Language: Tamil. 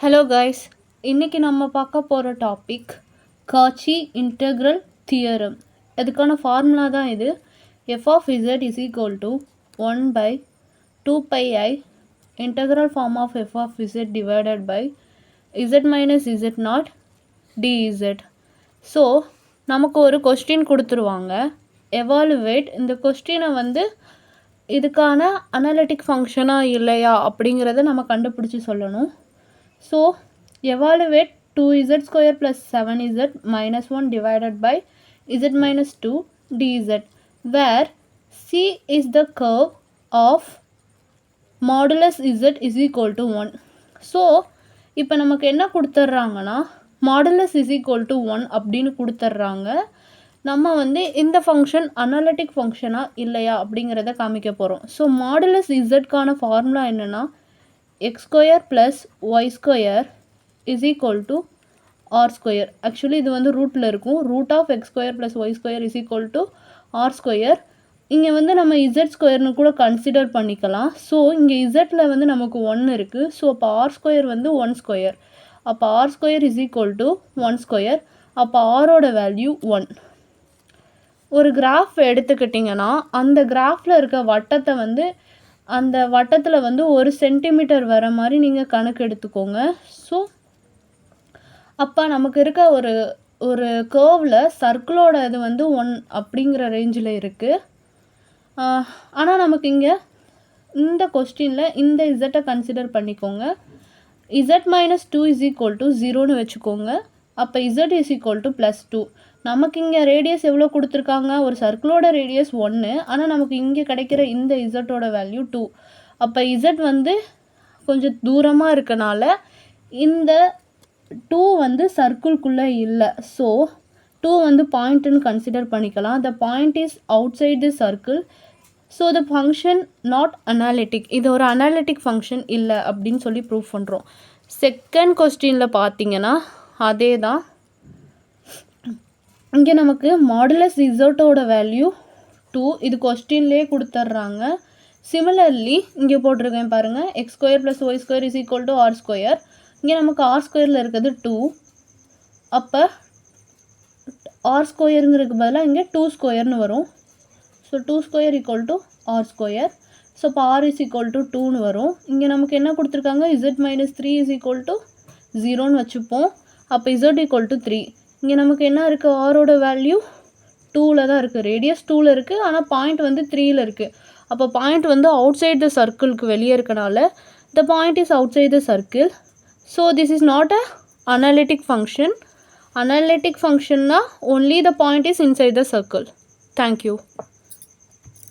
ஹலோ கைஸ், இன்றைக்கி நம்ம பார்க்க போகிற டாபிக் காச்சி இன்டெக்ரல் தியரம். அதுக்கான ஃபார்முலா தான் இது. f of z is equal to 1 by 2 pi I integral form of f of z divided by z minus z naught dz. So நமக்கு ஒரு கொஸ்டின் கொடுத்துருவாங்க. எவாலுவேட் இந்த கொஸ்டினை இதுக்கான அனலிட்டிக் ஃபங்க்ஷனாக இல்லையா அப்படிங்கிறத நம்ம கண்டுபிடிச்சி சொல்லணும். So, evaluate 2z square plus 7z minus 1 divided by z minus 2 dz, where c is the curve of modulus z is equal to 1. So, இப்போ நமக்கு என்ன கொடுத்துட்றாங்கன்னா modulus is equal to 1 அப்படின்னு கொடுத்துட்றாங்க. நம்ம இந்த ஃபங்க்ஷன் அனலிட்டிக் ஃபங்க்ஷனாக இல்லையா அப்படிங்கிறத காமிக்க போகிறோம். ஸோ மாடுலஸ் இசட்கான ஃபார்முலா என்னென்னா x square plus y square is equal to r square. Actually இது ரூட்டில் இருக்கும். Root of x square plus y square is equal to R square. இங்கே நம்ம இசட் ஸ்கொயர்னு கூட கன்சிடர் பண்ணிக்கலாம். ஸோ இங்கே இசட்டில் நமக்கு 1 இருக்குது. ஸோ அப்போ ஆர் ஸ்கொயர் 1 ஸ்கொயர். அப்போ r square is equal to 1 square. அப்போ ஆரோட வேல்யூ 1. ஒரு கிராஃப் எடுத்துக்கிட்டிங்கன்னா அந்த கிராஃபில் இருக்க வட்டத்தை அந்த வட்டத்தில் 1 சென்டிமீட்டர் வர மாதிரி நீங்கள் கணக்கு எடுத்துக்கோங்க. ஸோ அப்போ நமக்கு இருக்க ஒரு கர்வில் சர்க்கிளோட இது 1 அப்படிங்கிற ரேஞ்சில் இருக்குது. ஆனால் நமக்கு இங்கே இந்த கொஸ்டினில் இந்த இசட்டை கன்சிடர் பண்ணிக்கோங்க. Z minus 2 is equal to 0ன்னு வச்சுக்கோங்க. அப்போ இசட் இஸ் ஈக்குவல் டு +2. நமக்கு இங்கே ரேடியஸ் எவ்வளோ கொடுத்துருக்காங்க? ஒரு சர்க்கிளோட ரேடியஸ் 1, ஆனால் நமக்கு இங்கே கிடைக்கிற இந்த இசட்டோட வேல்யூ 2. அப்போ இசட் கொஞ்சம் தூரமாக இருக்கனால இந்த 2 சர்க்கிள்குள்ளே இல்லை. ஸோ 2 பாயிண்ட்டுன்னு கன்சிடர் பண்ணிக்கலாம். The point is outside the circle. So the function not analytic. இது ஒரு அனாலிட்டிக் ஃபங்க்ஷன் இல்லை அப்படின்னு சொல்லி ப்ரூவ் பண்ணுறோம். செகண்ட் கொஸ்டினில் பார்த்தீங்கன்னா அதே தான். இங்கே நமக்கு மாடுலஸ் இசட்டோட வேல்யூ 2. இது கொஸ்டின்லேயே கொடுத்துட்றாங்க. சிமிலர்லி இங்கே போட்டிருக்கேன் பாருங்கள். X square plus y square is equal to R square. இங்கே நமக்கு ஆர் ஸ்கொயரில் இருக்கிறது 2. அப்போ ஆர் ஸ்கொயருங்கிறதுக்கு பதிலாக இங்கே 2 ஸ்கொயர்னு வரும். So 2 square equal to R square. So இப்போ ஆர் இஸ் ஈக்குவல் டு 2ன்னு வரும். இங்கே நமக்கு என்ன கொடுத்துருக்காங்க? Z minus 3 is equal to 0ன்னு வச்சுப்போம். அப்போ இசட் ஈக்குவல் டு 3. இங்கே நமக்கு என்ன இருக்குது? ஆரோட வேல்யூ 2ல் தான் இருக்குது. ரேடியஸ் 2ல் இருக்குது, ஆனால் பாயிண்ட் 3ல் இருக்குது. அப்போ பாயிண்ட் அவுட் சைட் த சர்க்கிளுக்கு வெளியே இருக்கனால the point is outside the circle. So this is not a analytic function. Analytic ஃபங்க்ஷன்னா only the point is inside the circle. Thank you.